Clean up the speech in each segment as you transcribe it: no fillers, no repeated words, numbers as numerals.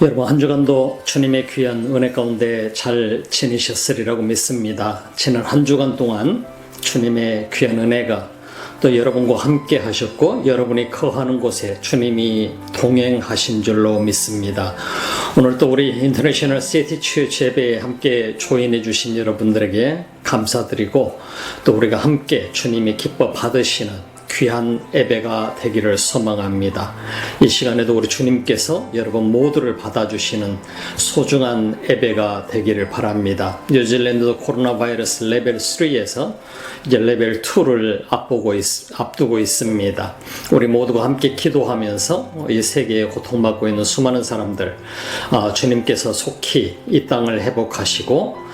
여러분, 한 주간도 주님의 귀한 은혜 가운데 잘 지내셨으리라고 믿습니다. 지난 한 주간 동안 주님의 귀한 은혜가 또 여러분과 함께 하셨고, 여러분이 거하는 곳에 주님이 동행하신 줄로 믿습니다. 오늘 또 우리 인터내셔널 시티 치유치 예배에 함께 조인해 주신 여러분들에게 감사드리고, 또 우리가 함께 주님이 기뻐 받으시는 귀한 예배가 되기를 소망합니다. 이 시간에도 우리 주님께서 여러분 모두를 받아주시는 소중한 예배가 되기를 바랍니다. 뉴질랜드도 코로나 바이러스 레벨 3에서 이제 레벨 2를 앞두고 있습니다. 우리 모두가 함께 기도하면서 이 세계에 고통받고 있는 수많은 사람들, 주님께서 속히 이 땅을 회복하시고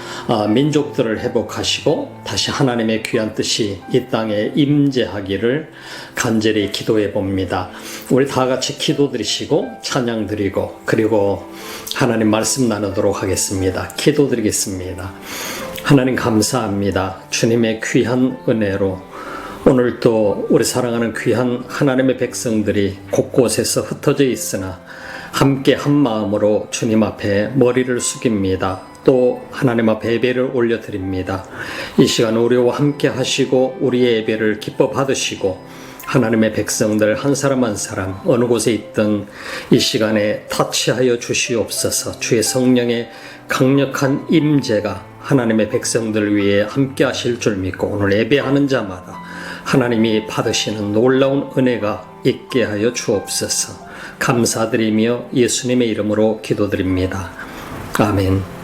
민족들을 회복하시고 다시 하나님의 귀한 뜻이 이 땅에 임재하기를 간절히 기도해 봅니다. 우리 다 같이 기도드리시고 찬양 드리고 그리고 하나님 말씀 나누도록 하겠습니다. 기도드리겠습니다. 하나님 감사합니다. 주님의 귀한 은혜로 오늘도 우리 사랑하는 귀한 하나님의 백성들이 곳곳에서 흩어져 있으나 함께 한 마음으로 주님 앞에 머리를 숙입니다. 또 하나님 앞에 예배를 올려드립니다. 이 시간 우리와 함께 하시고 우리의 예배를 기뻐 받으시고 하나님의 백성들 한 사람 한 사람 어느 곳에 있든 이 시간에 터치하여 주시옵소서. 주의 성령의 강력한 임재가 하나님의 백성들 위해 함께 하실 줄 믿고 오늘 예배하는 자마다 하나님이 받으시는 놀라운 은혜가 있게 하여 주옵소서. 감사드리며 예수님의 이름으로 기도드립니다. 아멘.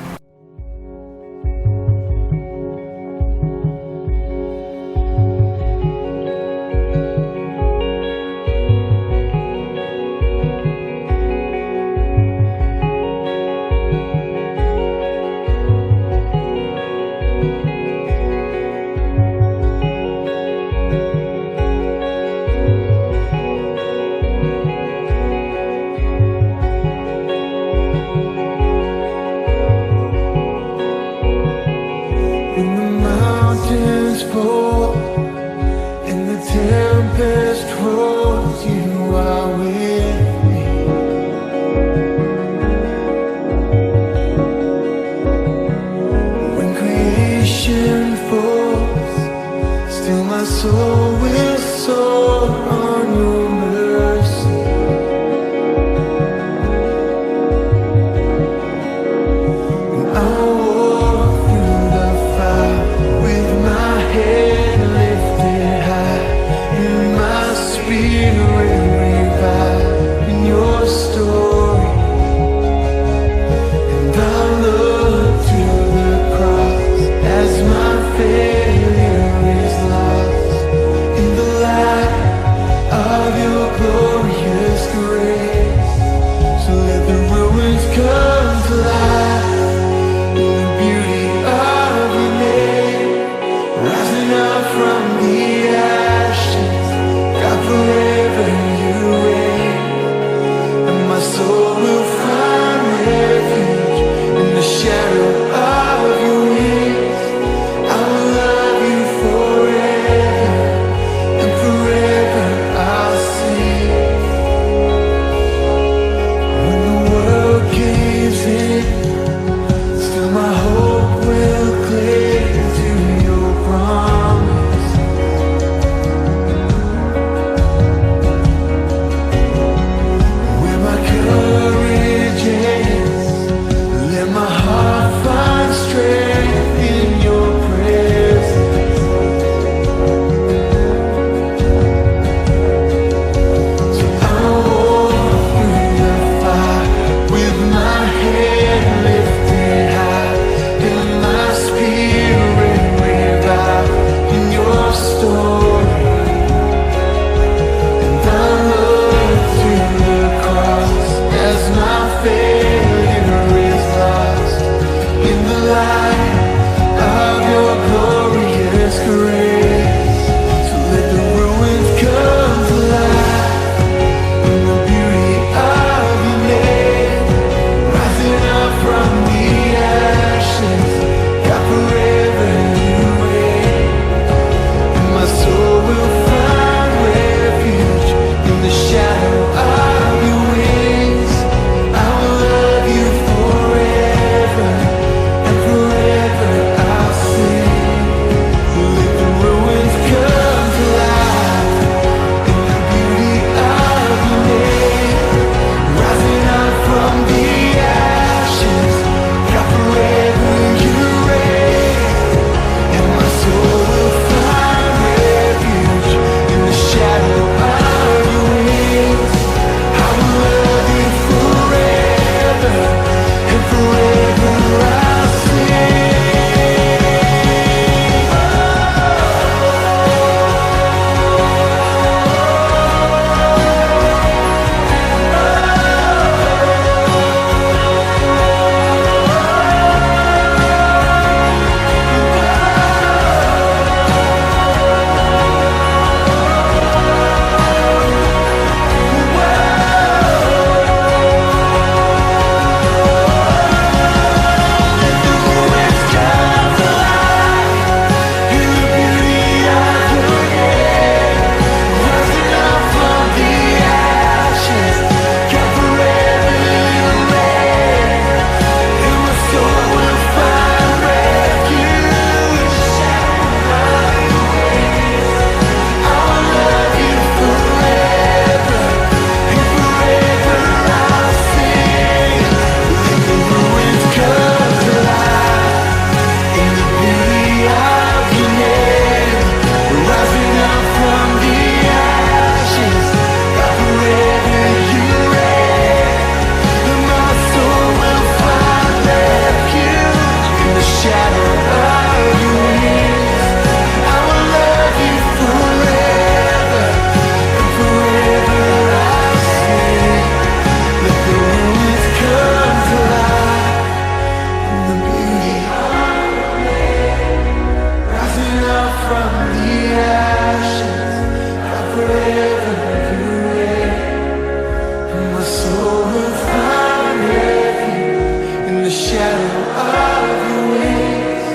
soul will find refuge in the shadow of your wings.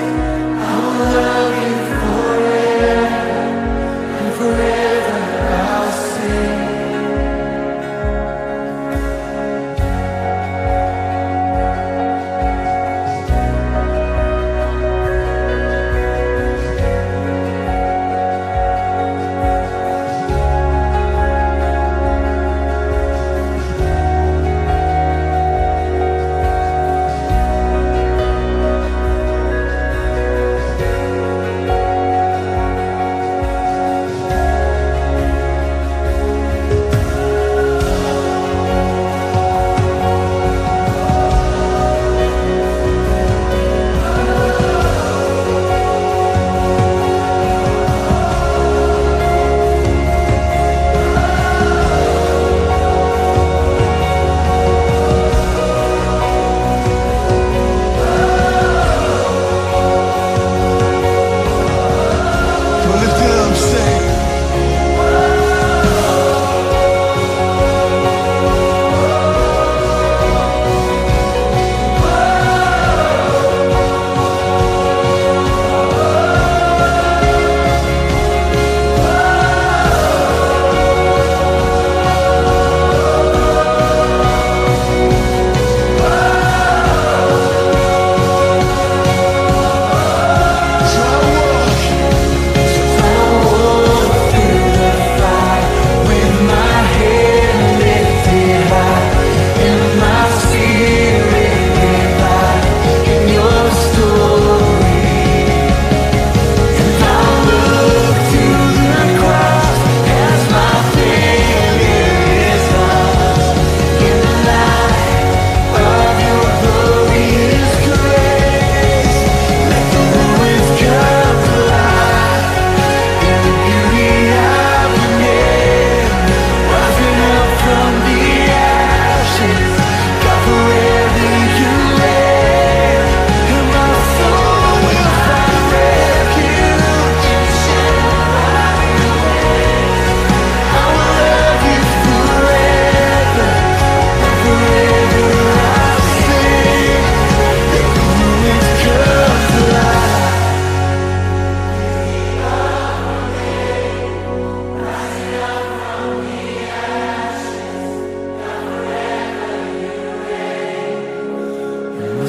I will love you forever, and forever I'll sing.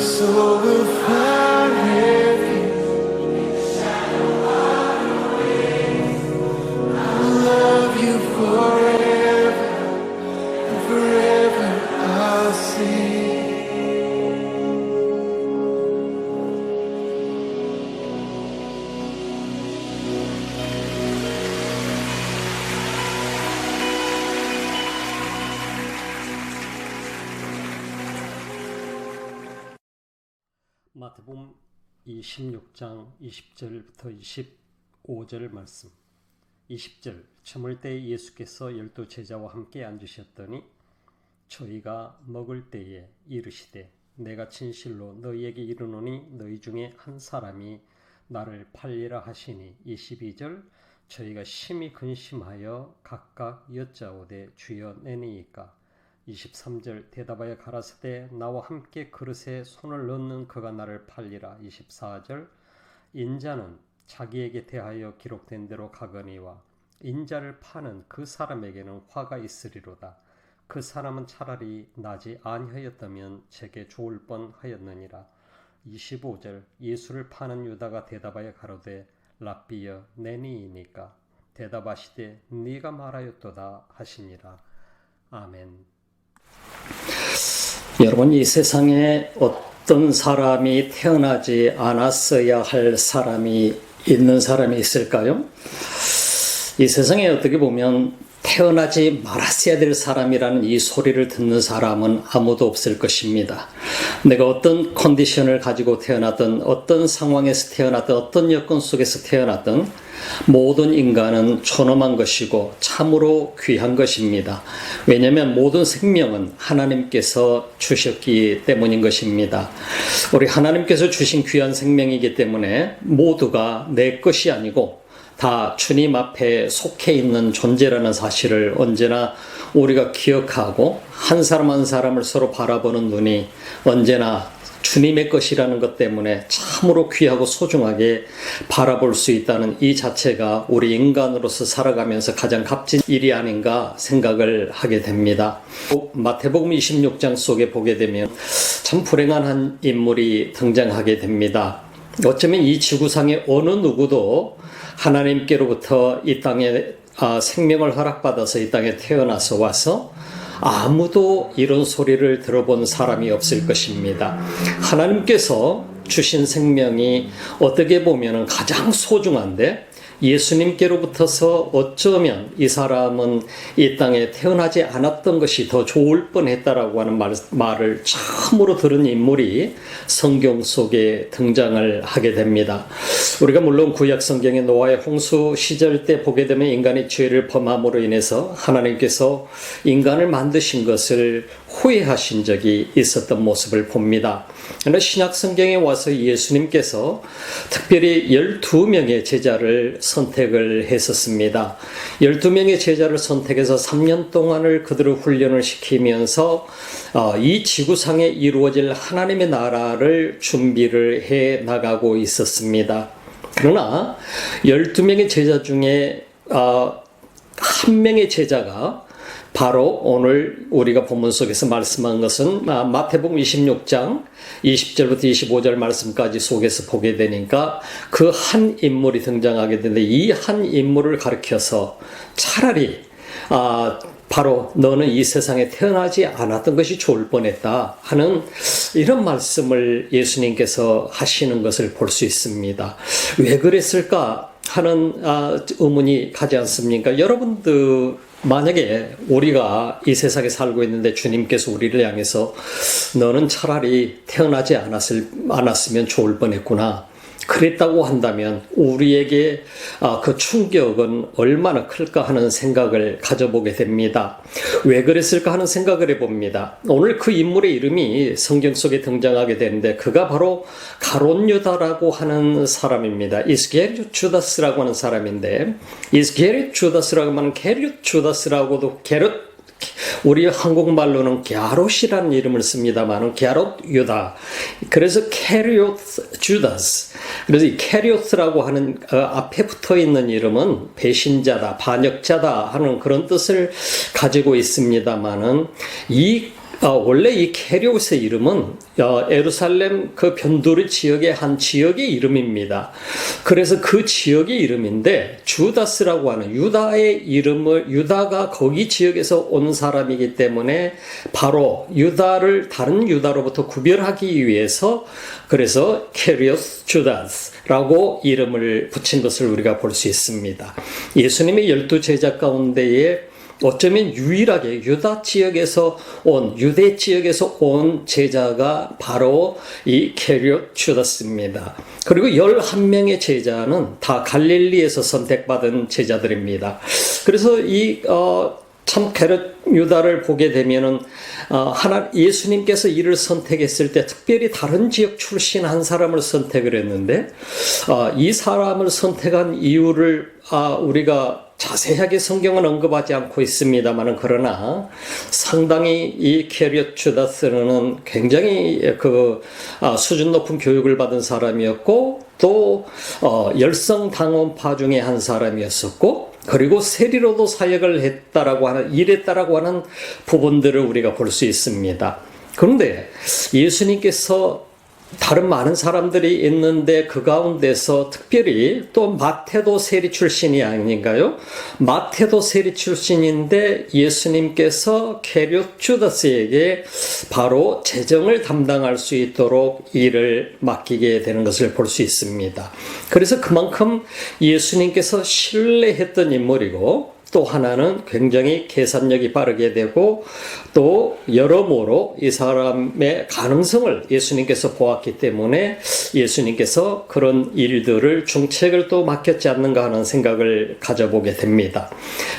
soul will find refuge. I'll love you forever, and forever I'll sing. 마태복음 26장 20절부터 25절 말씀. 20절 저물 때 예수께서 12 제자와 함께 앉으셨더니 저희가 먹을 때에 이르시되 내가 진실로 너희에게 이르노니 너희 중에 한 사람이 나를 팔리라 하시니. 22절 저희가 심히 근심하여 각각 여짜오되 주여 내니이까. 23절 대답하여 가라사대 나와 함께 그릇에 손을 넣는 그가 나를 팔리라. 24절 인자는 자기에게 대하여 기록된 대로 가거니와 인자를 파는 그 사람에게는 화가 있으리로다. 그 사람은 차라리 나지 아니하였다면 제게 좋을 뻔하였느니라. 25절 예수를 파는 유다가 대답하여 가로되 랍비여 내니이니까. 대답하시되 네가 말하였도다 하시니라. 아멘. 여러분, 이 세상에 어떤 사람이 태어나지 않았어야 할 사람이 있는 사람이 있을까요? 이 세상에 어떻게 보면 태어나지 말았어야 될 사람이라는 이 소리를 듣는 사람은 아무도 없을 것입니다. 내가 어떤 컨디션을 가지고 태어나든 어떤 상황에서 태어나든 어떤 여건 속에서 태어나든 모든 인간은 존엄한 것이고 참으로 귀한 것입니다. 왜냐하면 모든 생명은 하나님께서 주셨기 때문인 것입니다. 우리 하나님께서 주신 귀한 생명이기 때문에 모두가 내 것이 아니고 다 주님 앞에 속해 있는 존재라는 사실을 언제나 우리가 기억하고 한 사람 한 사람을 서로 바라보는 눈이 언제나 주님의 것이라는 것 때문에 참으로 귀하고 소중하게 바라볼 수 있다는 이 자체가 우리 인간으로서 살아가면서 가장 값진 일이 아닌가 생각을 하게 됩니다. 마태복음 26장 속에 보게 되면 참 불행한 한 인물이 등장하게 됩니다. 어쩌면 이 지구상의 어느 누구도 하나님께로부터 이 땅에 생명을 허락받아서 이 땅에 태어나서 와서 아무도 이런 소리를 들어본 사람이 없을 것입니다. 하나님께서 주신 생명이 어떻게 보면 가장 소중한데 예수님께로부터서 어쩌면 이 사람은 이 땅에 태어나지 않았던 것이 더 좋을 뻔했다라고 하는 말을 처음으로 들은 인물이 성경 속에 등장을 하게 됩니다. 우리가 물론 구약 성경의 노아의 홍수 시절 때 보게 되면 인간의 죄를 범함으로 인해서 하나님께서 인간을 만드신 것을 후회하신 적이 있었던 모습을 봅니다. 그러나 신약 성경에 와서 예수님께서 특별히 12명의 제자를 선택을 했었습니다. 12명의 제자를 선택해서 3년 동안을 그들을 훈련을 시키면서 이 지구상에 이루어질 하나님의 나라를 준비를 해 나가고 있었습니다. 그러나 12명의 제자 중에 한 명의 제자가 바로 오늘 우리가 본문 속에서 말씀한 것은 마태복음 26장 20절부터 25절 말씀까지 속에서 보게 되니까 그 한 인물이 등장하게 되는데 이 한 인물을 가리켜서 차라리 바로 너는 이 세상에 태어나지 않았던 것이 좋을 뻔했다 하는 이런 말씀을 예수님께서 하시는 것을 볼 수 있습니다. 왜 그랬을까 하는 의문이 가지 않습니까? 여러분들 만약에 우리가 이 세상에 살고 있는데 주님께서 우리를 향해서 너는 차라리 태어나지 않았으면 좋을 뻔했구나 그랬다고 한다면 우리에게 그 충격은 얼마나 클까 하는 생각을 가져보게 됩니다. 왜 그랬을까 하는 생각을 해봅니다. 오늘 그 인물의 이름이 성경 속에 등장하게 되는데 그가 바로 가롯 유다라고 하는 사람입니다. 이스게리옷 주다스라고 하는 사람인데 이스게리옷 주다스라고 하면 게리옷 주다스라고도 우리 한국말로는 갸롯이라는 이름을 씁니다만 갸롯 유다. 그래서 캐리옷 주다스. 그래서 이 캐리옷이라고 하는 앞에 붙어 있는 이름은 배신자다, 반역자다 하는 그런 뜻을 가지고 있습니다만은 원래 이 캐리옷의 이름은 예루살렘 그 변두리 지역의 한 지역의 이름입니다. 그래서 그 지역의 이름인데 주다스라고 하는 유다의 이름을 유다가 거기 지역에서 온 사람이기 때문에 바로 유다를 다른 유다로부터 구별하기 위해서 그래서 캐리옷 주다스라고 이름을 붙인 것을 우리가 볼 수 있습니다. 예수님의 12제자 가운데에 어쩌면 유일하게 유대 지역에서 온 제자가 바로 이 캐리옷 주다스입니다. 그리고 11명의 제자는 다 갈릴리에서 선택받은 제자들입니다. 그래서 참 캐리옷 유다를 보게 되면은 예수님께서 이를 선택했을 때 특별히 다른 지역 출신 한 사람을 선택을 했는데 이 사람을 선택한 이유를 우리가 자세하게 성경은 언급하지 않고 있습니다만 그러나 상당히 이 캐리옷 주다스는 굉장히 수준 높은 교육을 받은 사람이었고 또 열성당원파 중에 한 사람이었었고 그리고 세리로도 사역을 일했다라고 하는 부분들을 우리가 볼 수 있습니다. 그런데 예수님께서 다른 많은 사람들이 있는데 그 가운데서 특별히 또 마태도 세리 출신이 아닌가요? 마태도 세리 출신인데 예수님께서 캐리옷 주다스에게 바로 재정을 담당할 수 있도록 일을 맡기게 되는 것을 볼 수 있습니다. 그래서 그만큼 예수님께서 신뢰했던 인물이고 또 하나는 굉장히 계산력이 빠르게 되고 또 여러모로 이 사람의 가능성을 예수님께서 보았기 때문에 예수님께서 그런 일들을 중책을 또 맡겼지 않는가 하는 생각을 가져보게 됩니다.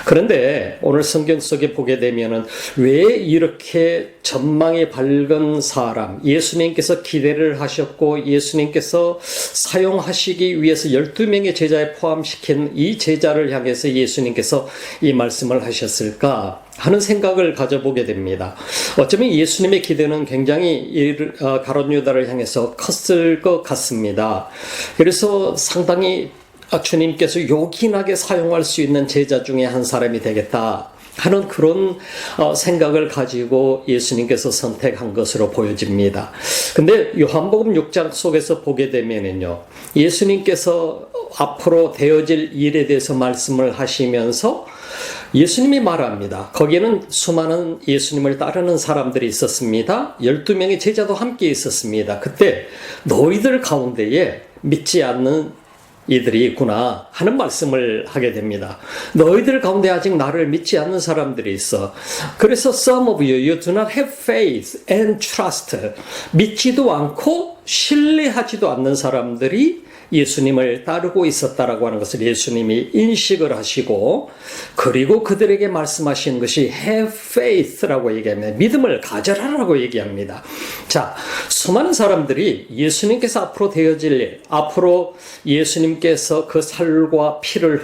그런데 오늘 성경 속에 보게 되면은 왜 이렇게 전망이 밝은 사람, 예수님께서 기대를 하셨고 예수님께서 사용하시기 위해서 12명의 제자에 포함시킨 이 제자를 향해서 예수님께서 이 말씀을 하셨을까 하는 생각을 가져보게 됩니다. 어쩌면 예수님의 기대는 굉장히 가룟 유다를 향해서 컸을 것 같습니다. 그래서 상당히 주님께서 요긴하게 사용할 수 있는 제자 중에 한 사람이 되겠다 하는 그런 생각을 가지고 예수님께서 선택한 것으로 보여집니다. 근데 요한복음 6장 속에서 보게 되면은요, 예수님께서 앞으로 되어질 일에 대해서 말씀을 하시면서 예수님이 말합니다. 거기에는 수많은 예수님을 따르는 사람들이 있었습니다. 12명의 제자도 함께 있었습니다. 그때 너희들 가운데에 믿지 않는 이들이 있구나 하는 말씀을 하게 됩니다. 너희들 가운데 아직 나를 믿지 않는 사람들이 있어. 그래서 some of you do not have faith and trust. 믿지도 않고 신뢰하지도 않는 사람들이 예수님을 따르고 있었다라고 하는 것을 예수님이 인식을 하시고, 그리고 그들에게 말씀하신 것이 have faith라고 얘기합니다. 믿음을 가져라라고 얘기합니다. 자, 수많은 사람들이 예수님께서 앞으로 되어질 일, 앞으로 예수님께서 그 살과 피를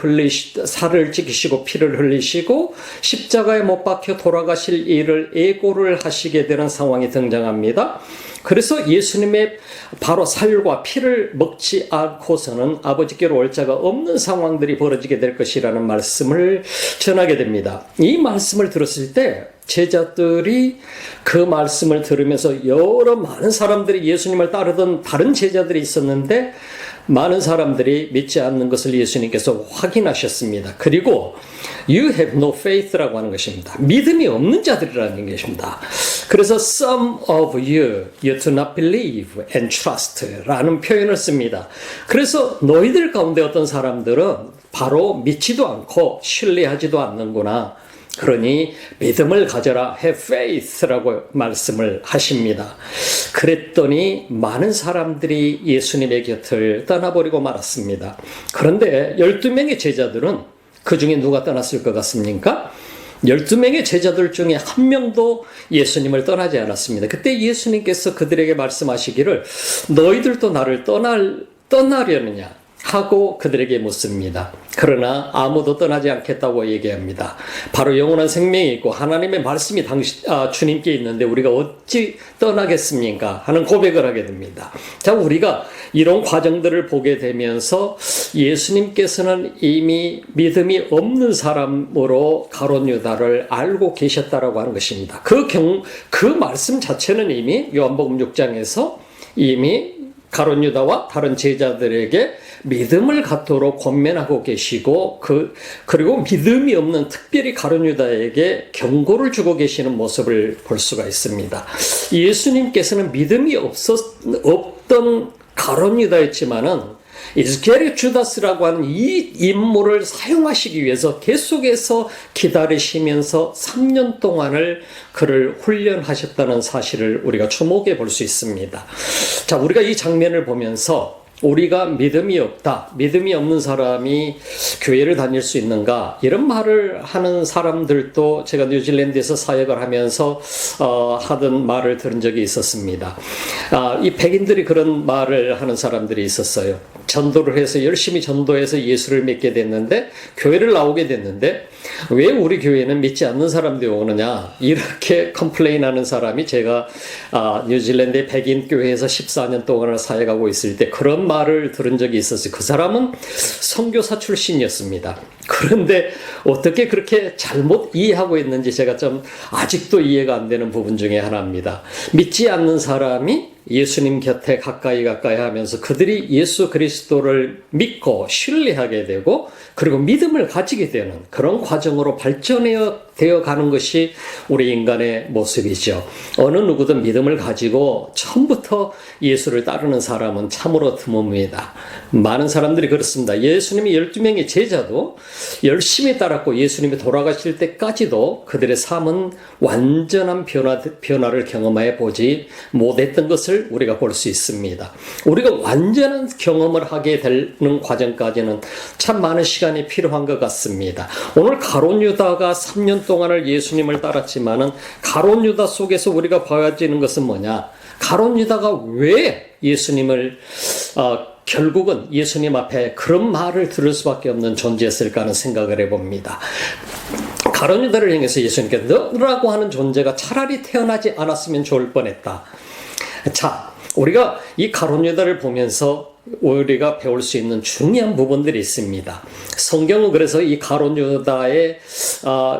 살을 찢기시고 피를 흘리시고 십자가에 못 박혀 돌아가실 일을 예고를 하시게 되는 상황이 등장합니다. 그래서 예수님의 바로 살과 피를 먹지 않고서는 아버지께로 올 자가 없는 상황들이 벌어지게 될 것이라는 말씀을 전하게 됩니다. 이 말씀을 들었을 때 제자들이 그 말씀을 들으면서 여러 많은 사람들이 예수님을 따르던 다른 제자들이 있었는데 많은 사람들이 믿지 않는 것을 예수님께서 확인하셨습니다. 그리고 You have no faith라고 하는 것입니다. 믿음이 없는 자들이라는 것입니다. 그래서 some of you do not believe and trust 라는 표현을 씁니다. 그래서 너희들 가운데 어떤 사람들은 바로 믿지도 않고 신뢰하지도 않는구나. 그러니 믿음을 가져라, have faith라고 말씀을 하십니다. 그랬더니 많은 사람들이 예수님의 곁을 떠나버리고 말았습니다. 그런데 12명의 제자들은 그 중에 누가 떠났을 것 같습니까? 12명의 제자들 중에 한 명도 예수님을 떠나지 않았습니다. 그때 예수님께서 그들에게 말씀하시기를 너희들도 나를 떠나려느냐 하고 그들에게 묻습니다. 그러나 아무도 떠나지 않겠다고 얘기합니다. 바로 영원한 생명이 있고 하나님의 말씀이 주님께 있는데 우리가 어찌 떠나겠습니까? 하는 고백을 하게 됩니다. 자, 우리가 이런 과정들을 보게 되면서 예수님께서는 이미 믿음이 없는 사람으로 가룟 유다를 알고 계셨다라고 하는 것입니다. 그 말씀 자체는 이미 요한복음 6장에서 이미 가룟 유다와 다른 제자들에게 믿음을 갖도록 권면하고 계시고 그리고 믿음이 없는 특별히 가룟 유다에게 경고를 주고 계시는 모습을 볼 수가 있습니다. 예수님께서는 믿음이 없던 가룟 유다였지만은 이스케리오 주다스라고 하는 이 인물을 사용하시기 위해서 계속해서 기다리시면서 3년 동안을 그를 훈련하셨다는 사실을 우리가 주목해 볼 수 있습니다. 자, 우리가 이 장면을 보면서 우리가 믿음이 없다, 믿음이 없는 사람이 교회를 다닐 수 있는가, 이런 말을 하는 사람들도 제가 뉴질랜드에서 사역을 하면서 하던 말을 들은 적이 있었습니다. 이 백인들이 그런 말을 하는 사람들이 있었어요. 전도를 해서 열심히 전도해서 예수를 믿게 됐는데, 교회를 나오게 됐는데 왜 우리 교회는 믿지 않는 사람들이 오느냐, 이렇게 컴플레인하는 사람이 제가 뉴질랜드의 백인 교회에서 14년 동안을 사역하고 있을 때 그런 말을 들은 적이 있었어요. 그 사람은 선교사 출신이었습니다. 그런데 어떻게 그렇게 잘못 이해하고 있는지 제가 좀 아직도 이해가 안 되는 부분 중에 하나입니다. 믿지 않는 사람이 예수님 곁에 가까이 하면서 그들이 예수 그리스도를 믿고 신뢰하게 되고 그리고 믿음을 가지게 되는 그런 과정으로 발전되어 가는 것이 우리 인간의 모습이죠. 어느 누구든 믿음을 가지고 처음부터 예수를 따르는 사람은 참으로 드뭅니다. 많은 사람들이 그렇습니다. 예수님이 12명의 제자도 열심히 따랐고 예수님이 돌아가실 때까지도 그들의 삶은 완전한 변화를 경험해 보지 못했던 것을 우리가 볼 수 있습니다. 우리가 완전한 경험을 하게 되는 과정까지는 참 많은 시간이 필요한 것 같습니다. 오늘 가룟 유다가 3년 동안을 예수님을 따랐지만은 가룟 유다 속에서 우리가 봐야 되는 것은 뭐냐? 가룟 유다가 왜 예수님을 결국은 예수님 앞에 그런 말을 들을 수밖에 없는 존재였을까 하는 생각을 해봅니다. 가룟 유다를 향해서 예수님께 너라고 하는 존재가 차라리 태어나지 않았으면 좋을 뻔했다. 자, 우리가 이 가룟 유다를 보면서 우리가 배울 수 있는 중요한 부분들이 있습니다. 성경은 그래서 이 가룟 유다의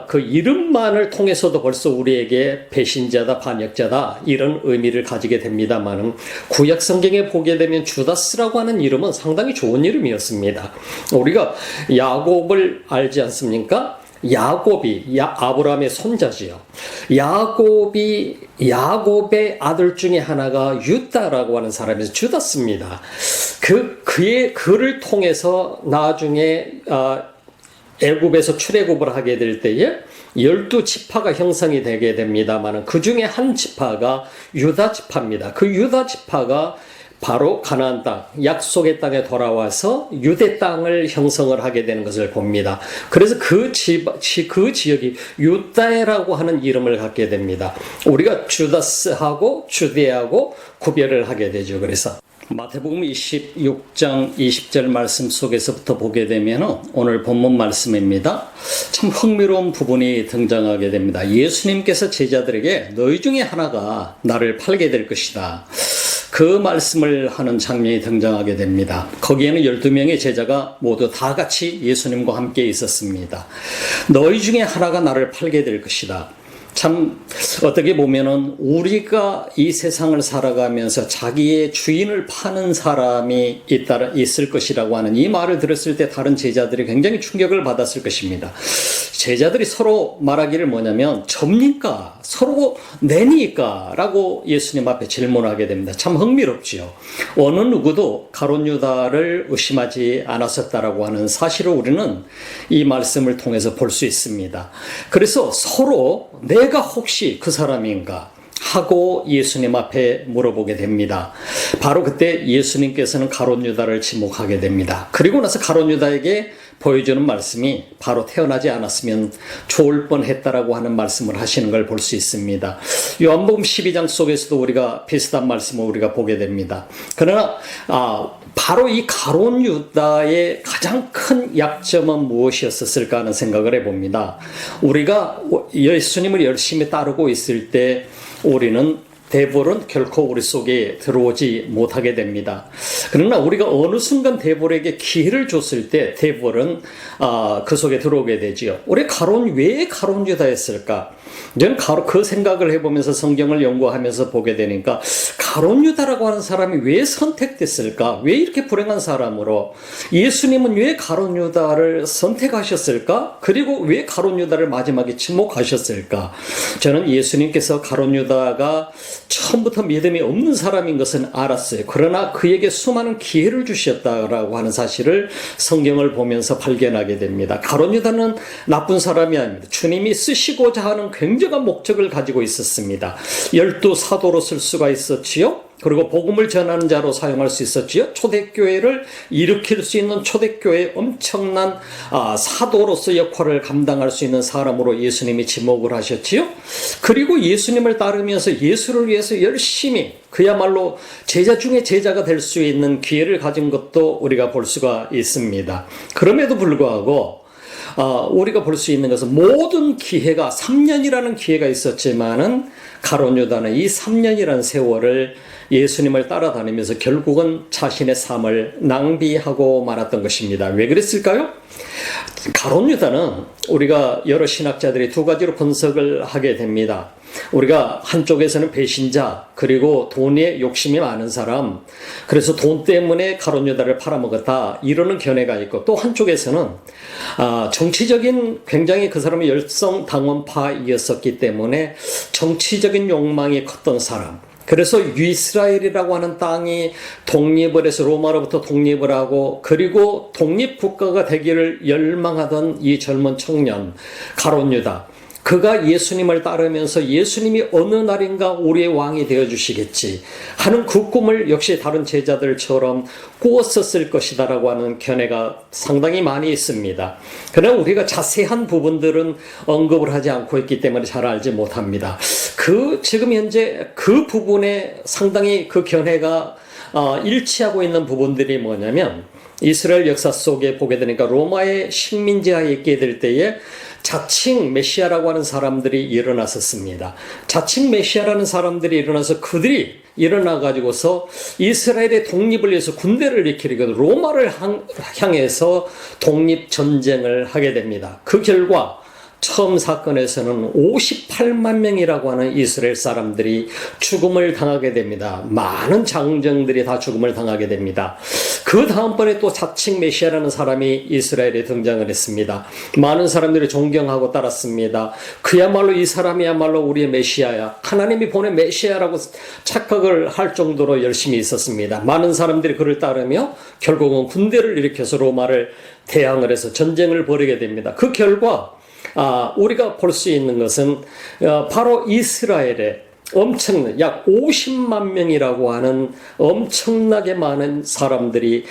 그 이름만을 통해서도 벌써 우리에게 배신자다, 반역자다 이런 의미를 가지게 됩니다만은 구약 성경에 보게 되면 주다스라고 하는 이름은 상당히 좋은 이름이었습니다. 우리가 야곱을 알지 않습니까? 야곱이 아브라함의 손자지요. 야곱의 아들 중에 하나가 유다라고 하는 사람이 주다스입니다. 그를 통해서 나중에 애굽에서 출애굽을 하게 될 때에 12지파가 형성이 되게 됩니다만 그 중에 한 지파가 유다 지파입니다. 그 유다 지파가 바로 가나안 땅, 약속의 땅에 돌아와서 유대 땅을 형성을 하게 되는 것을 봅니다. 그래서 그 지역이 유다라고 하는 이름을 갖게 됩니다. 우리가 주다스하고 주데하고 구별을 하게 되죠. 그래서 마태복음 26장 20절 말씀 속에서부터 보게 되면 오늘 본문 말씀입니다. 참 흥미로운 부분이 등장하게 됩니다. 예수님께서 제자들에게 너희 중에 하나가 나를 팔게 될 것이다. 그 말씀을 하는 장면이 등장하게 됩니다. 거기에는 12명의 제자가 모두 다 같이 예수님과 함께 있었습니다. 너희 중에 하나가 나를 팔게 될 것이다. 참 어떻게 보면은 우리가 이 세상을 살아가면서 자기의 주인을 파는 사람이 있을 것이라고 하는 이 말을 들었을 때 다른 제자들이 굉장히 충격을 받았을 것입니다. 제자들이 서로 말하기를 뭐냐면 접니까? 서로 내니까? 라고 예수님 앞에 질문하게 됩니다. 참 흥미롭지요. 어느 누구도 가룟 유다를 의심하지 않았었다라고 하는 사실을 우리는 이 말씀을 통해서 볼 수 있습니다. 그래서 서로 내가 혹시 그 사람인가? 하고 예수님 앞에 물어보게 됩니다. 바로 그때 예수님께서는 가룟 유다를 지목하게 됩니다. 그리고 나서 가룟 유다에게 보여주는 말씀이 바로 태어나지 않았으면 좋을 뻔했다라고 하는 말씀을 하시는 걸 볼 수 있습니다. 요한복음 12장 속에서도 우리가 비슷한 말씀을 우리가 보게 됩니다. 그러나 바로 이 가룟 유다의 가장 큰 약점은 무엇이었을까 하는 생각을 해봅니다. 우리가 예수님을 열심히 따르고 있을 때 우리는 데볼은 결코 우리 속에 들어오지 못하게 됩니다. 그러나 우리가 어느 순간 데볼에게 기회를 줬을 때 데볼은 그 속에 들어오게 되지요. 우리 왜 가룟 유다였을까? 저는 그 생각을 해보면서 성경을 연구하면서 보게 되니까 가룟 유다라고 하는 사람이 왜 선택됐을까? 왜 이렇게 불행한 사람으로? 예수님은 왜 가룟 유다를 선택하셨을까? 그리고 왜 가룟 유다를 마지막에 지목하셨을까? 저는 예수님께서 가룟 유다가 처음부터 믿음이 없는 사람인 것은 알았어요. 그러나 그에게 수많은 기회를 주셨다라고 하는 사실을 성경을 보면서 발견하게 됩니다. 가룟 유다는 나쁜 사람이 아닙니다. 주님이 쓰시고자 하는 굉장한 목적을 가지고 있었습니다. 12사도로 쓸 수가 있었지요. 그리고 복음을 전하는 자로 사용할 수 있었지요. 초대교회를 일으킬 수 있는 초대교회의 엄청난 사도로서 역할을 감당할 수 있는 사람으로 예수님이 지목을 하셨지요. 그리고 예수님을 따르면서 예수를 위해서 열심히 그야말로 제자 중에 제자가 될 수 있는 기회를 가진 것도 우리가 볼 수가 있습니다. 그럼에도 불구하고 우리가 볼 수 있는 것은 모든 기회가 3년이라는 기회가 있었지만은 가룟 유다는 이 3년이라는 세월을 예수님을 따라다니면서 결국은 자신의 삶을 낭비하고 말았던 것입니다. 왜 그랬을까요? 가룟 유다는 우리가 여러 신학자들이 두 가지로 분석을 하게 됩니다. 우리가 한쪽에서는 배신자, 그리고 돈에 욕심이 많은 사람, 그래서 돈 때문에 가룟 유다를 팔아먹었다, 이러는 견해가 있고, 또 한쪽에서는 정치적인, 굉장히 그 사람이 열성당원파이었었기 때문에 정치적인 욕망이 컸던 사람, 그래서 이스라엘이라고 하는 땅이 독립을 해서 로마로부터 독립을 하고, 그리고 독립국가가 되기를 열망하던 이 젊은 청년 가룟 유다, 그가 예수님을 따르면서 예수님이 어느 날인가 우리의 왕이 되어주시겠지 하는 그 꿈을 역시 다른 제자들처럼 꾸었었을 것이다라고 하는 견해가 상당히 많이 있습니다. 그러나 우리가 자세한 부분들은 언급을 하지 않고 있기 때문에 잘 알지 못합니다. 지금 현재 그 부분에 상당히 그 견해가 일치하고 있는 부분들이 뭐냐면, 이스라엘 역사 속에 보게 되니까 로마의 식민지하에 있게 될 때에 자칭 메시아라고 하는 사람들이 일어났었습니다. 자칭 메시아라는 사람들이 일어나서 그들이 일어나가지고서 이스라엘의 독립을 위해서 군대를 일으키려고 로마를 향해서 독립전쟁을 하게 됩니다. 그 결과 처음 사건에서는 58만 명이라고 하는 이스라엘 사람들이 죽음을 당하게 됩니다. 많은 장정들이 다 죽음을 당하게 됩니다. 그 다음번에 또 자칭 메시아라는 사람이 이스라엘에 등장을 했습니다. 많은 사람들이 존경하고 따랐습니다. 그야말로 이 사람이야말로 우리의 메시아야, 하나님이 보낸 메시아라고 착각을 할 정도로 열심히 있었습니다. 많은 사람들이 그를 따르며 결국은 군대를 일으켜서 로마를 대항을 해서 전쟁을 벌이게 됩니다. 그 결과 우리가 볼 수 있는 것은 바로 이스라엘의 엄청난 약 50만 명이라고 하는 엄청나게 많은 사람들이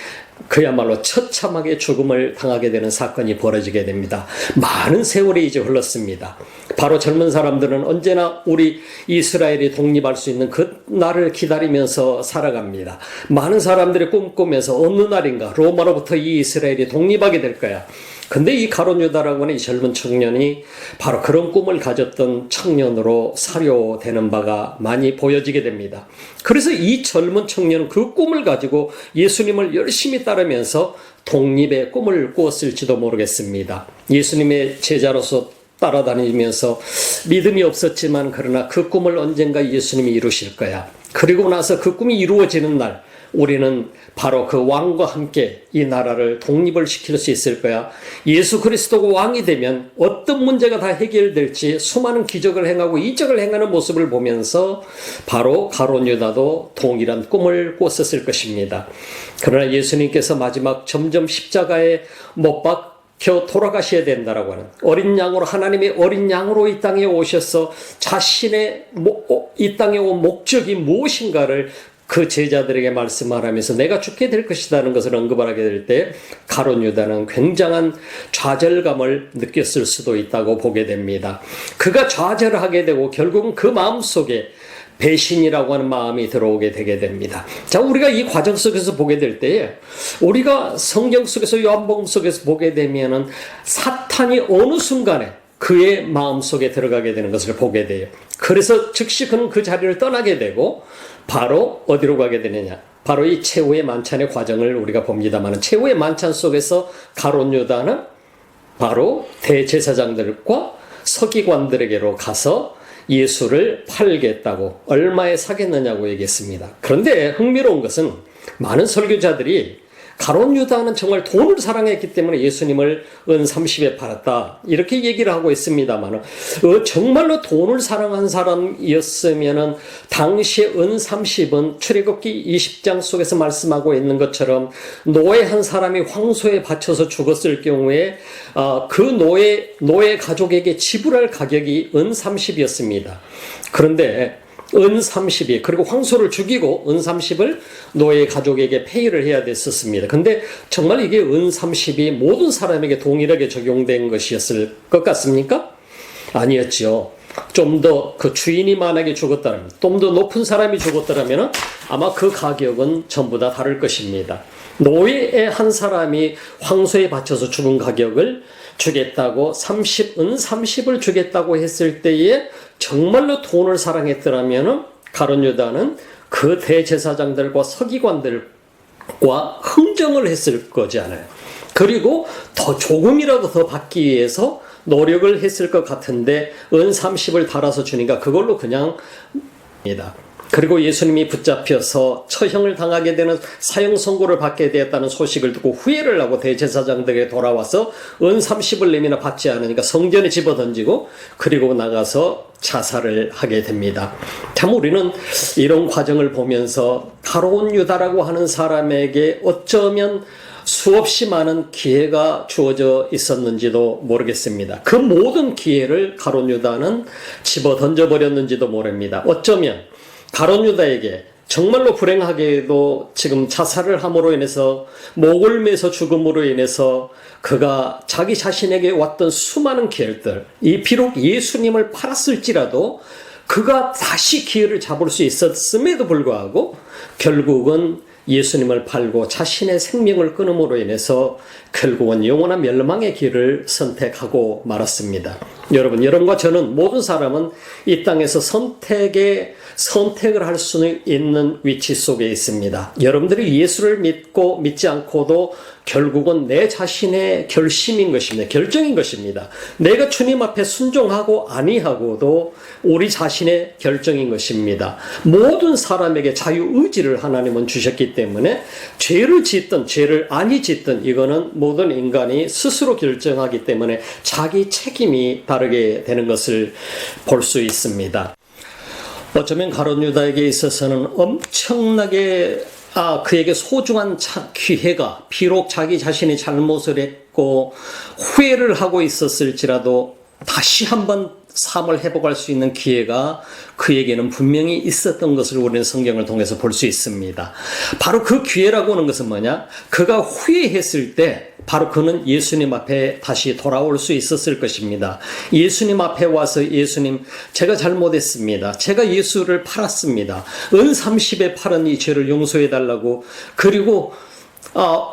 그야말로 처참하게 죽음을 당하게 되는 사건이 벌어지게 됩니다. 많은 세월이 이제 흘렀습니다. 바로 젊은 사람들은 언제나 우리 이스라엘이 독립할 수 있는 그 날을 기다리면서 살아갑니다. 많은 사람들이 꿈꾸면서 어느 날인가 로마로부터 이 이스라엘이 독립하게 될 거야. 근데 이 가룟 유다라고 하는 이 젊은 청년이 바로 그런 꿈을 가졌던 청년으로 사료되는 바가 많이 보여지게 됩니다. 그래서 이 젊은 청년은 그 꿈을 가지고 예수님을 열심히 따르면서 독립의 꿈을 꾸었을지도 모르겠습니다. 예수님의 제자로서 따라다니면서 믿음이 없었지만 그러나 그 꿈을 언젠가 예수님이 이루실 거야. 그리고 나서 그 꿈이 이루어지는 날 우리는 바로 그 왕과 함께 이 나라를 독립을 시킬 수 있을 거야. 예수 그리스도가 왕이 되면 어떤 문제가 다 해결될지 수많은 기적을 행하고 이적을 행하는 모습을 보면서 바로 가룟 유다도 동일한 꿈을 꿨었을 것입니다. 그러나 예수님께서 마지막 점점 십자가에 못 박혀 돌아가셔야 된다라고 하는 어린 양으로, 하나님의 어린 양으로 이 땅에 오셔서 자신의 이 땅에 온 목적이 무엇인가를 그 제자들에게 말씀하면서 내가 죽게 될 것이라는 것을 언급하게 될 때 가룟 유다는 굉장한 좌절감을 느꼈을 수도 있다고 보게 됩니다. 그가 좌절하게 되고 결국은 그 마음속에 배신이라고 하는 마음이 들어오게 되게 됩니다. 자, 우리가 이 과정 속에서 보게 될 때에 우리가 성경 속에서 요한복음 속에서 보게 되면은 사탄이 어느 순간에 그의 마음속에 들어가게 되는 것을 보게 돼요. 그래서 즉시 그는 그 자리를 떠나게 되고 바로 어디로 가게 되느냐, 바로 이 최후의 만찬의 과정을 우리가 봅니다만, 최후의 만찬 속에서 가룟 유다는 바로 대제사장들과 서기관들에게로 가서 예수를 팔겠다고, 얼마에 사겠느냐고 얘기했습니다. 그런데 흥미로운 것은 많은 설교자들이 가룟 유다는 정말 돈을 사랑했기 때문에 예수님을 은 30에 팔았다, 이렇게 얘기를 하고 있습니다만, 정말로 돈을 사랑한 사람이었으면 당시 은 30은 출애굽기 20장 속에서 말씀하고 있는 것처럼 노예 한 사람이 황소에 바쳐서 죽었을 경우에 그 노예 가족에게 지불할 가격이 은 30이었습니다. 그런데 은 30이, 그리고 황소를 죽이고 은 30을 노예 가족에게 페이를 해야 됐었습니다. 근데 정말 이게 은 30이 모든 사람에게 동일하게 적용된 것이었을 것 같습니까? 아니었죠. 좀 더 그 주인이 만약에 죽었다면, 좀 더 높은 사람이 죽었다면 아마 그 가격은 전부 다 다를 것입니다. 노예의 한 사람이 황소에 바쳐서 죽은 가격을 주겠다고 은 30을 주겠다고 했을 때에 정말로 돈을 사랑했더라면 가룟 유다는 그 대제사장들과 서기관들과 흥정을 했을 거지 않아요. 그리고 더 조금이라도 더 받기 위해서 노력을 했을 것 같은데 은 30을 달아서 주니까 그걸로 그냥 입니다. 그리고 예수님이 붙잡혀서 처형을 당하게 되는 사형 선고를 받게 되었다는 소식을 듣고 후회를 하고 대제사장들에게 돌아와서 은 30을 내미나 받지 않으니까 성전에 집어던지고 그리고 나가서 자살을 하게 됩니다. 참 우리는 이런 과정을 보면서 가룟 유다라고 하는 사람에게 어쩌면 수없이 많은 기회가 주어져 있었는지도 모르겠습니다. 그 모든 기회를 가룟 유다는 집어 던져버렸는지도 모릅니다. 어쩌면 가룟 유다에게 정말로 불행하게도 지금 자살을 함으로 인해서 목을 매서 죽음으로 인해서 그가 자기 자신에게 왔던 수많은 기회들, 이 비록 예수님을 팔았을지라도 그가 다시 기회를 잡을 수 있었음에도 불구하고 결국은 예수님을 팔고 자신의 생명을 끊음으로 인해서 결국은 영원한 멸망의 길을 선택하고 말았습니다. 여러분과 저는 모든 사람은 이 땅에서 선택을 할 수 있는 위치 속에 있습니다. 여러분들이 예수를 믿고 믿지 않고도 결국은 내 자신의 결심인 것입니다. 결정인 것입니다. 내가 주님 앞에 순종하고 아니하고도 우리 자신의 결정인 것입니다. 모든 사람에게 자유의지를 하나님은 주셨기 때문에 죄를 짓든 죄를 아니 짓든 이거는 모든 인간이 스스로 결정하기 때문에 자기 책임이 다르게 되는 것을 볼 수 있습니다. 어쩌면 가룟 유다에게 있어서는 엄청나게 그에게 소중한 기회가 비록 자기 자신이 잘못을 했고 후회를 하고 있었을지라도 다시 한번 삶을 회복할 수 있는 기회가 그에게는 분명히 있었던 것을 우리는 성경을 통해서 볼 수 있습니다. 바로 그 기회라고 하는 것은 뭐냐? 그가 후회했을 때 바로 그는 예수님 앞에 다시 돌아올 수 있었을 것입니다. 예수님 앞에 와서 예수님, 제가 잘못했습니다. 제가 예수를 팔았습니다. 은 30에 팔은 이 죄를 용서해 달라고 그리고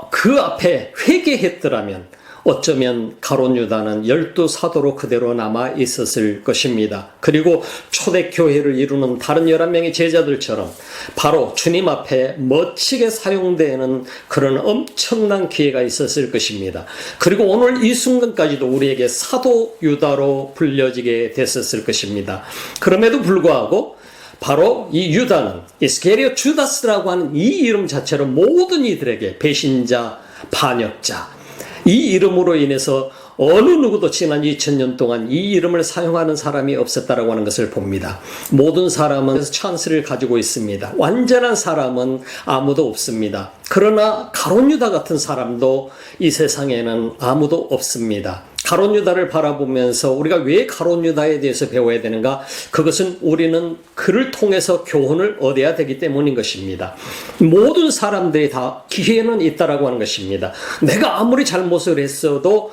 그 앞에 회개했더라면 어쩌면 가룟 유다는 12사도로 그대로 남아 있었을 것입니다. 그리고 초대교회를 이루는 다른 11명의 제자들처럼 바로 주님 앞에 멋지게 사용되는 그런 엄청난 기회가 있었을 것입니다. 그리고 오늘 이 순간까지도 우리에게 사도 유다로 불려지게 됐었을 것입니다. 그럼에도 불구하고 바로 이 유다는 이스케리오 주다스라고 하는 이 이름 자체로 모든 이들에게 배신자, 반역자, 이 이름으로 인해서 어느 누구도 지난 2000년 동안 이 이름을 사용하는 사람이 없었다라고 하는 것을 봅니다. 모든 사람은 찬스를 가지고 있습니다. 완전한 사람은 아무도 없습니다. 그러나 가룟 유다 같은 사람도 이 세상에는 아무도 없습니다. 가룟 유다를 바라보면서 우리가 왜 가룟 유다에 대해서 배워야 되는가? 그것은 우리는 그를 통해서 교훈을 얻어야 되기 때문인 것입니다. 모든 사람들이 다 기회는 있다라고 하는 것입니다. 내가 아무리 잘못을 했어도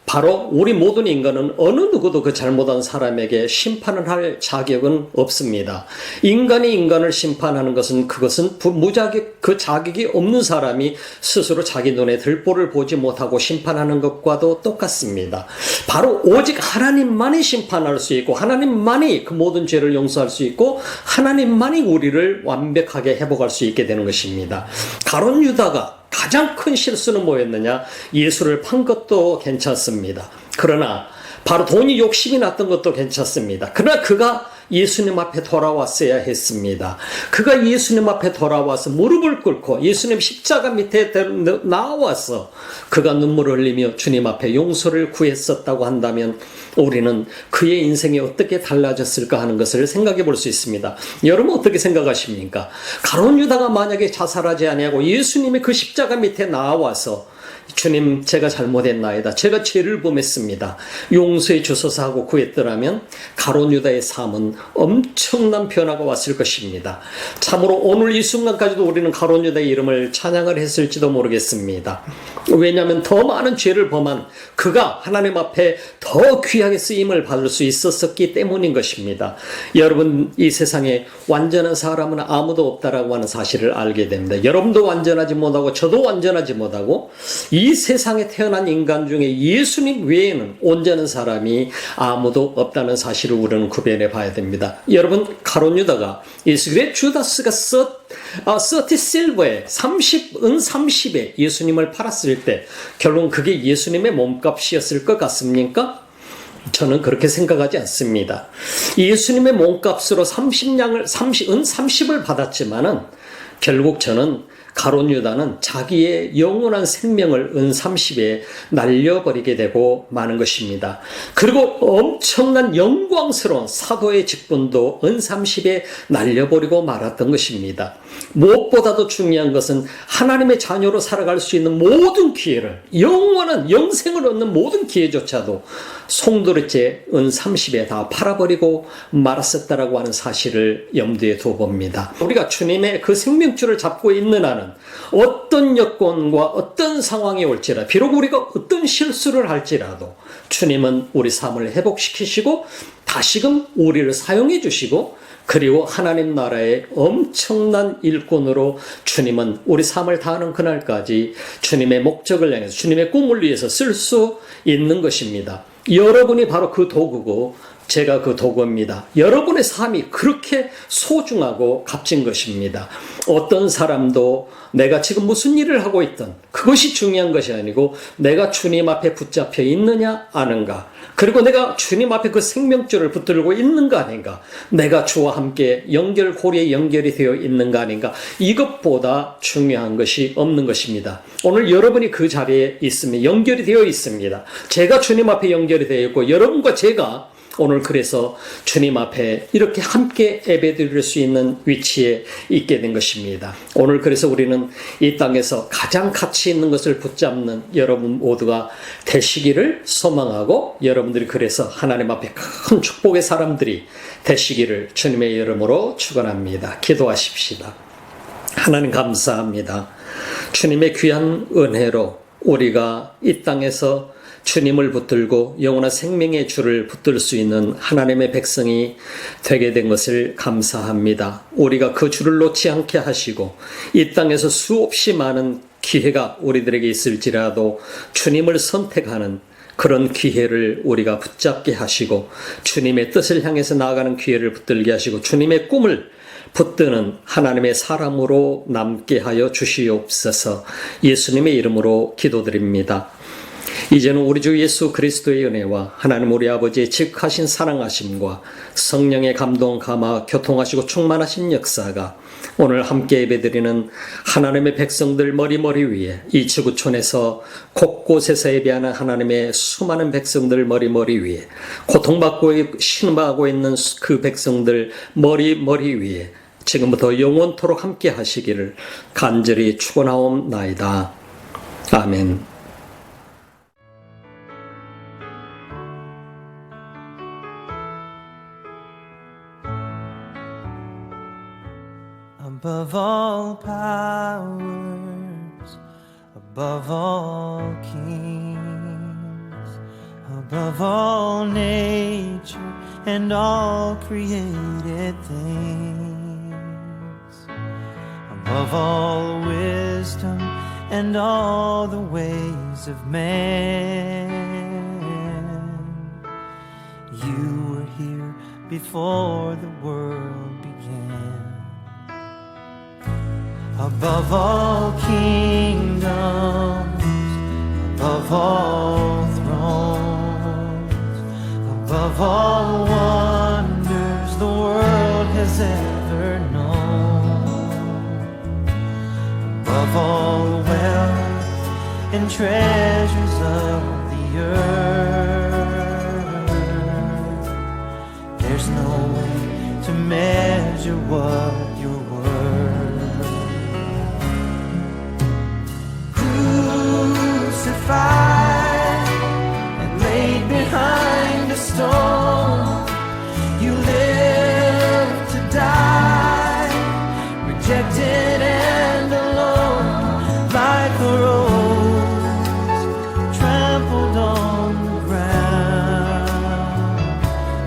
바로 우리 모든 인간은 어느 누구도 그 잘못한 사람에게 심판을 할 자격은 없습니다. 인간이 인간을 심판하는 것은 그것은 무자격, 그 자격이 없는 사람이 스스로 자기 눈에 들보를 보지 못하고 심판하는 것과도 똑같습니다. 바로 오직 하나님만이 심판할 수 있고 하나님만이 그 모든 죄를 용서할 수 있고 하나님만이 우리를 완벽하게 회복할 수 있게 되는 것입니다. 가룟 유다가 가장 큰 실수는 뭐였느냐? 예수를 판 것도 괜찮습니다. 그러나 바로 돈이 욕심이 났던 것도 괜찮습니다. 그러나 그가 예수님 앞에 돌아왔어야 했습니다. 그가 예수님 앞에 돌아와서 무릎을 꿇고 예수님 십자가 밑에 나와서 그가 눈물을 흘리며 주님 앞에 용서를 구했었다고 한다면 우리는 그의 인생이 어떻게 달라졌을까 하는 것을 생각해 볼 수 있습니다. 여러분 어떻게 생각하십니까? 가룟 유다가 만약에 자살하지 아니하고 예수님의 그 십자가 밑에 나와서 주님, 제가 잘못했나이다. 제가 죄를 범했습니다. 용서해 주소서 하고 구했더라면 가룟 유다의 삶은 엄청난 변화가 왔을 것입니다. 참으로 오늘 이 순간까지도 우리는 가룟 유다의 이름을 찬양을 했을지도 모르겠습니다. 왜냐하면 더 많은 죄를 범한 그가 하나님 앞에 더 귀하게 쓰임을 받을 수 있었기 때문인 것입니다. 여러분, 이 세상에 완전한 사람은 아무도 없다라고 하는 사실을 알게 됩니다. 여러분도 완전하지 못하고 저도 완전하지 못하고 이 세상에 태어난 인간 중에 예수님 외에는 온전한 사람이 아무도 없다는 사실을 우리는 구별해 봐야 됩니다. 여러분, 가룟 유다가 이스라엘 주다스가 서티실버에 30에 예수님을 팔았을 때 결론 그게 예수님의 몸값이었을 것 같습니까? 저는 그렇게 생각하지 않습니다. 예수님의 몸값으로 은 30을 받았지만은 결국 저는 가룟 유다는 자기의 영원한 생명을 은 30에 날려버리게 되고 마는 것입니다. 그리고 엄청난 영광스러운 사도의 직분도 은 30에 날려버리고 말았던 것입니다. 무엇보다도 중요한 것은 하나님의 자녀로 살아갈 수 있는 모든 기회를, 영원한 영생을 얻는 모든 기회조차도 송두리째 은 30에 다 팔아버리고 말았었다라고 하는 사실을 염두에 두어봅니다. 우리가 주님의 그 생명줄을 잡고 있는 한은 어떤 여건과 어떤 상황이 올지라, 비록 우리가 어떤 실수를 할지라도 주님은 우리 삶을 회복시키시고 다시금 우리를 사용해 주시고, 그리고 하나님 나라의 엄청난 일꾼으로 주님은 우리 삶을 다하는 그날까지 주님의 목적을 향해서, 주님의 꿈을 위해서 쓸 수 있는 것입니다. 여러분이 바로 그 도구고 제가 그 도구입니다. 여러분의 삶이 그렇게 소중하고 값진 것입니다. 어떤 사람도 내가 지금 무슨 일을 하고 있든 그것이 중요한 것이 아니고 내가 주님 앞에 붙잡혀 있느냐 아는가, 그리고 내가 주님 앞에 그 생명줄을 붙들고 있는가 아닌가, 내가 주와 함께 고리에 연결이 되어 있는가 아닌가, 이것보다 중요한 것이 없는 것입니다. 오늘 여러분이 그 자리에 있으면 연결이 되어 있습니다. 제가 주님 앞에 연결이 되어 있고 여러분과 제가 오늘 그래서 주님 앞에 이렇게 함께 예배드릴 수 있는 위치에 있게 된 것입니다. 오늘 그래서 우리는 이 땅에서 가장 가치 있는 것을 붙잡는 여러분 모두가 되시기를 소망하고, 여러분들이 그래서 하나님 앞에 큰 축복의 사람들이 되시기를 주님의 이름으로 축원합니다. 기도하십시다. 하나님 감사합니다. 주님의 귀한 은혜로 우리가 이 땅에서 주님을 붙들고 영원한 생명의 주를 붙들 수 있는 하나님의 백성이 되게 된 것을 감사합니다. 우리가 그 주를 놓지 않게 하시고 이 땅에서 수없이 많은 기회가 우리들에게 있을지라도 주님을 선택하는 그런 기회를 우리가 붙잡게 하시고, 주님의 뜻을 향해서 나아가는 기회를 붙들게 하시고, 주님의 꿈을 붙드는 하나님의 사람으로 남게 하여 주시옵소서. 예수님의 이름으로 기도드립니다. 이제는 우리 주 예수 그리스도의 은혜와 하나님 우리 아버지의 지극하신 사랑하심과 성령의 감동, 감화, 교통하시고 충만하신 역사가 오늘 함께 예배드리는 하나님의 백성들 머리 위에, 이 지구촌에서 곳곳에서 예배하는 하나님의 수많은 백성들 머리 위에, 고통받고 신음하고 있는 그 백성들 머리 위에 지금부터 영원토록 함께 하시기를 간절히 축원하옵나이다. 아멘. Above all powers, above all kings, above all nature and all created things, above all wisdom and all the ways of man, you were here before the world began. Above all kingdoms, above all thrones, above all wonders the world has ever known, above all wealth and treasures of the earth, there's no way to measure what you're worth. Crucified and laid behind a stone, you lived to die, rejected and alone, like a rose trampled on the ground.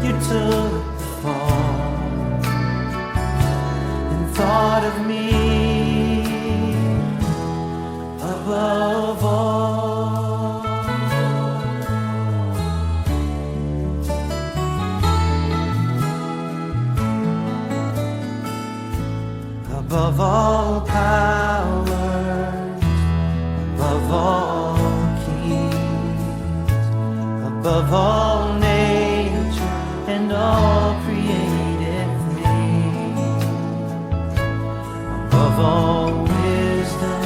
You took the fall and thought of me above all. Above all powers, above all kings, above all nations above all wisdom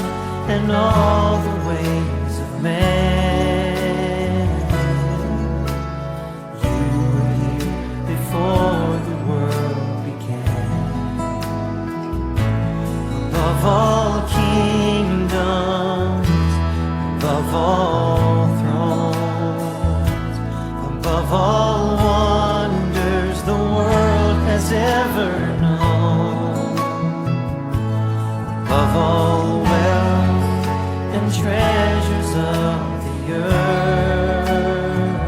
and all the ways of man. You were here before the world began. Above all kingdoms, above all thrones, above all wonders the world has ever known, above all wealth and treasures of the earth,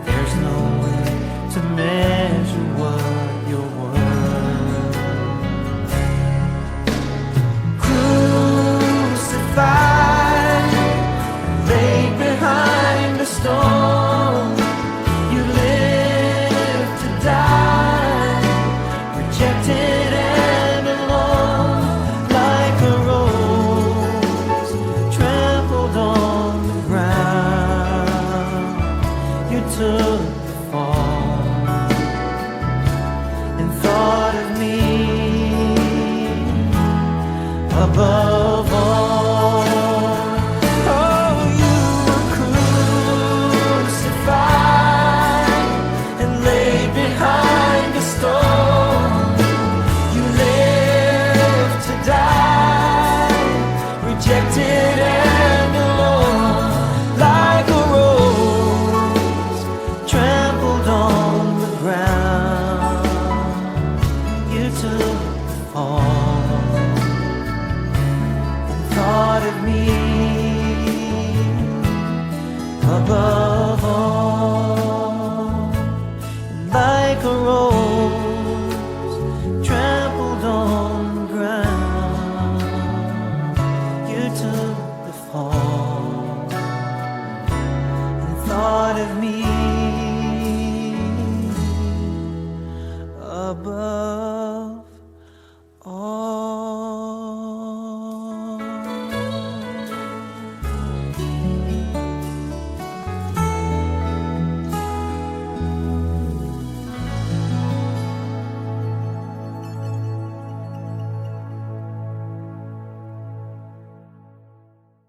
there's no way to measure what you're worth. Crucified, laid behind a stone, you live to die, rejected and alone, like a rose trampled on the ground. You took the fall and thought of me above all. Oh, you were crucified and laid behind a stone. You lived to die, rejected and alone, like a rose trampled on the ground. You took the fall and thought of me above all, like a rose